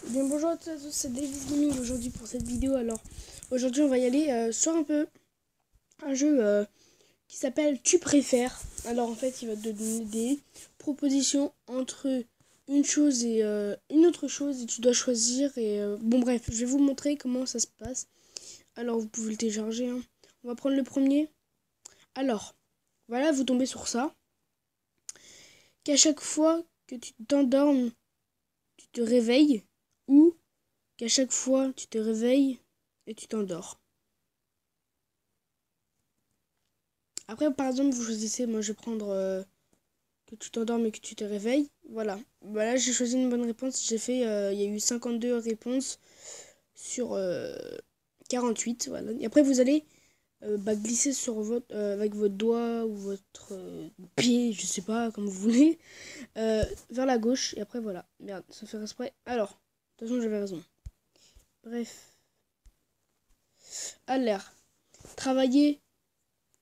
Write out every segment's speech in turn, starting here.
Bien bonjour à tous, c'est Davis Gaming aujourd'hui pour cette vidéo. Alors aujourd'hui on va y aller sur un jeu qui s'appelle Tu préfères. Alors en fait il va te donner des propositions entre une chose et une autre chose et tu dois choisir et bon bref, je vais vous montrer comment ça se passe. Alors vous pouvez le télécharger hein. On va prendre le premier. Alors voilà, vous tombez sur ça. Qu'à chaque fois que tu t'endormes, tu te réveilles ou qu'à chaque fois tu te réveilles et tu t'endors. Après, par exemple, vous choisissez, moi je vais prendre que tu t'endormes et que tu te réveilles. Voilà. Voilà, j'ai choisi une bonne réponse. J'ai fait, il y a eu 52 réponses sur 48. Voilà. Et après, vous allez glisser sur votre, avec votre doigt ou votre pied, je sais pas, comme vous voulez, vers la gauche. Et après, voilà. Merde, ça fait exprès. Alors, de toute façon, j'avais raison. Bref. À l'air. Travailler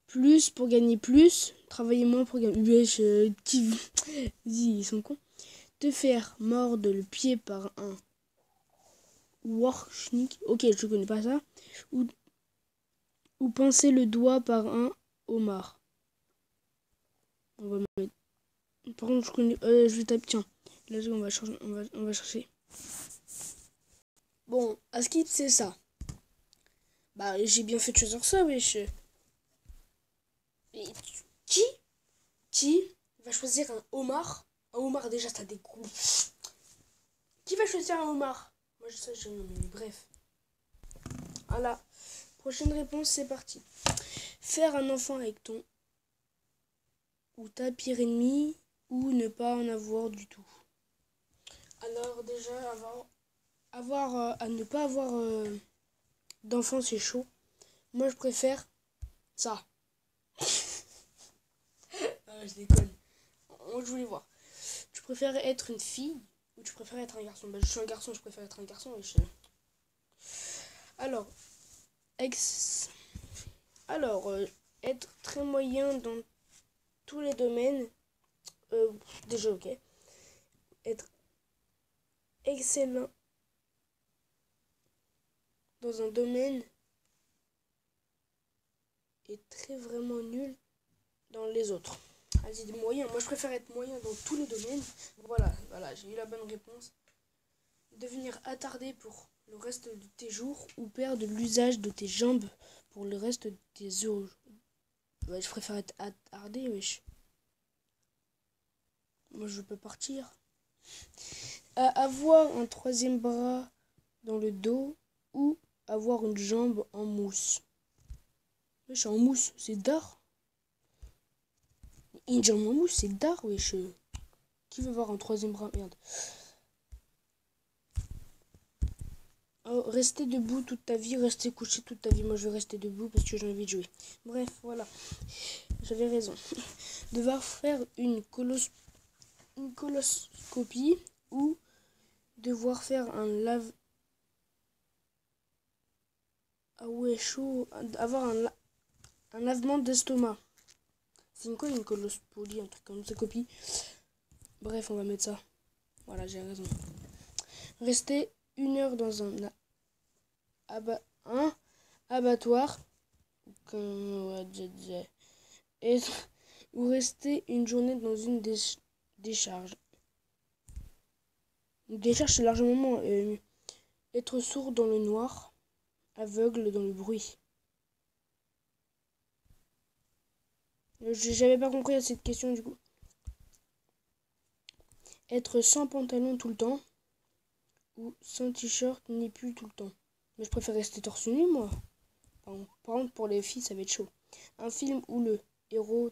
plus pour gagner plus, travailler moins pour gagner. Wesh, ils sont cons. Te faire mordre le pied par un Warschnick, ok, je connais pas ça. Ou pincer le doigt par un homard. On va mettre. Par contre, je connais. Je vais taper. Tiens, là, on va changer. On va chercher. Bon, à skip, c'est ça. Bah, j'ai bien fait de choisir ça, wesh. Et qui Qui va choisir un homard? Un homard, déjà, ça dégoûte. Qui va choisir un homard? Moi, je sais, mais bref. Voilà. Prochaine réponse, c'est parti. Faire un enfant avec ton ou ta pire ennemi ou ne pas en avoir du tout. Alors déjà, à ne pas avoir d'enfant, c'est chaud. Moi, je préfère ça. Je déconne. Je voulais voir. Tu préfères être une fille ou tu préfères être un garçon? Bah, je suis un garçon, je préfère être un garçon. Alors, Alors, être très moyen dans tous les domaines. Déjà, ok. Être excellent dans un domaine et très vraiment nul dans les autres. Vas-y, des moyens. Moi, je préfère être moyen dans tous les domaines. Voilà, j'ai eu la bonne réponse. Devenir attardé pour le reste de tes jours ou perdre l'usage de tes jambes pour le reste de tes jours. Ouais, je préfère être attardé, wesh. Moi, je peux partir. Avoir un troisième bras dans le dos ou avoir une jambe en mousse. Wesh, en mousse, c'est d'art. Une jambe en mousse, c'est d'art, wesh. Qui veut voir un troisième bras? Merde. Oh, rester debout toute ta vie, rester couché toute ta vie. Moi, je vais rester debout parce que j'ai envie de jouer. Bref, voilà. J'avais raison. Devoir faire une coloscopie ou devoir faire un lave... Ah ouais, chaud. Avoir un lavement d'estomac. C'est quoi une coloscopie? Un truc comme ça, copie. Bref, on va mettre ça. Voilà, j'ai raison. Rester 1 heure dans un abattoir. Et, ou rester une journée dans une décharge. Une décharge, c'est largement être sourd dans le noir, aveugle dans le bruit. J'avais pas compris à cette question du coup. Être sans pantalon tout le temps ou sans t-shirt ni pull tout le temps. Mais je préfère rester torse nu moi. Par contre pour les filles ça va être chaud. Un film où le héros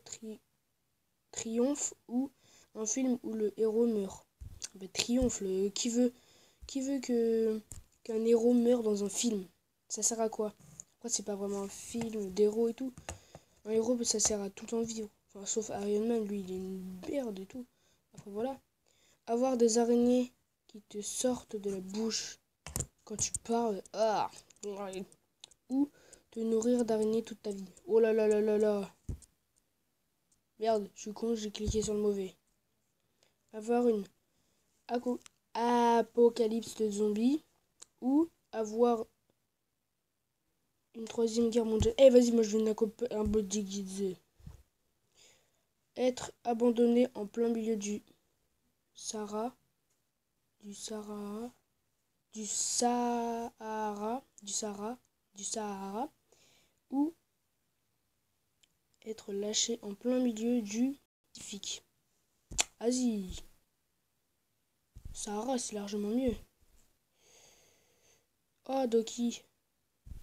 triomphe ou un film où le héros meurt. Bah, triomphe. Qui veut qu'un héros meure dans un film? Ça sert à quoi? Après c'est pas vraiment un film d'héros et tout. Un héros ça sert à tout en vivre. Enfin, sauf Iron Man, lui il est une merde et tout. Après voilà. Avoir des araignées qui te sortent de la bouche quand tu parles. Ah. Ou te nourrir d'araignées toute ta vie. Oh là là là là là. Merde, je suis con, j'ai cliqué sur le mauvais. Avoir une apocalypse de zombies ou avoir une troisième guerre mondiale. Eh, vas-y, moi je vais un peu déguisé. Être abandonné en plein milieu du Sahara, du Sahara, du Sahara, du Sahara, ou être lâché en plein milieu du Pacifique. Vas-y. Sahara, c'est largement mieux. Oh, Doki.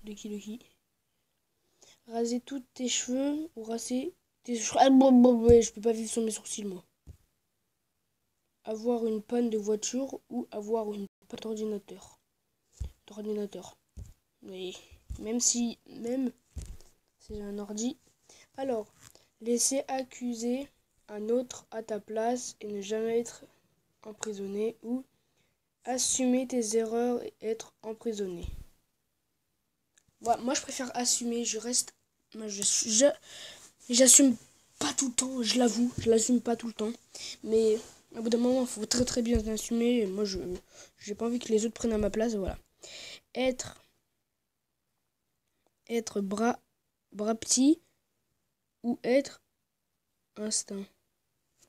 Doki. Raser tous tes cheveux ou raser tes cheveux. Ah, je peux pas vivre sans mes sourcils, moi. Avoir une panne de voiture ou avoir une panne d'ordinateur. Oui. Même si j'ai un ordi. Alors, laisser accuser un autre à ta place et ne jamais être emprisonné ou assumer tes erreurs et être emprisonné. Voilà, moi je préfère assumer, j'assume pas tout le temps, je l'avoue, je l'assume pas tout le temps, mais au bout d'un moment, il faut très bien assumer. Moi j'ai pas envie que les autres prennent à ma place, voilà. Être bras petit ou être instinct.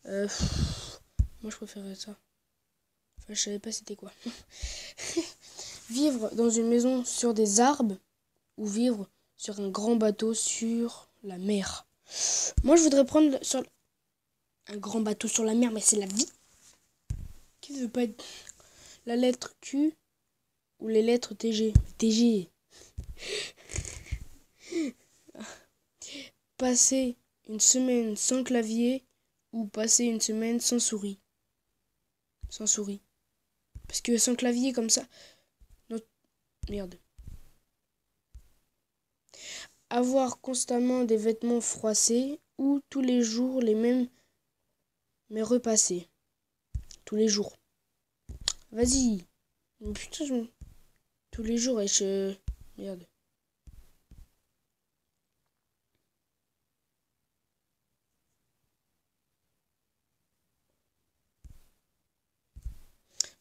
Moi je préférerais ça. Enfin, je savais pas c'était quoi. Vivre dans une maison sur des arbres ou vivre sur un grand bateau sur la mer. Moi je voudrais prendre sur un grand bateau sur la mer, mais c'est la vie. Qui ne veut pas être la lettre Q ou les lettres TG? TG. Passer une semaine sans clavier ou passer une semaine sans souris. Sans souris. Parce que sans clavier comme ça... Non. Merde. Avoir constamment des vêtements froissés ou tous les jours les mêmes mais repassés. Tous les jours. Vas-y. Putain, tous les jours et je... Merde.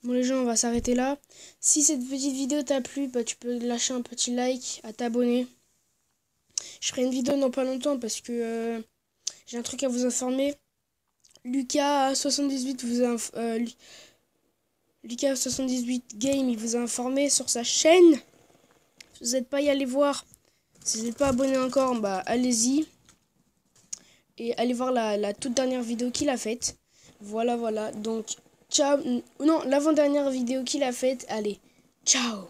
Bon les gens, on va s'arrêter là. Si cette petite vidéo t'a plu, bah, tu peux lâcher un petit like, à t'abonner. Je ferai une vidéo dans pas longtemps parce que j'ai un truc à vous informer. Lucas78 Lucas78 Game, il vous a informé sur sa chaîne. Si vous n'êtes pas y allé voir, si vous n'êtes pas abonné encore, bah allez-y. Et allez voir la toute dernière vidéo qu'il a faite. Voilà. Donc, ciao. Non, l'avant-dernière vidéo qu'il a faite. Allez, ciao.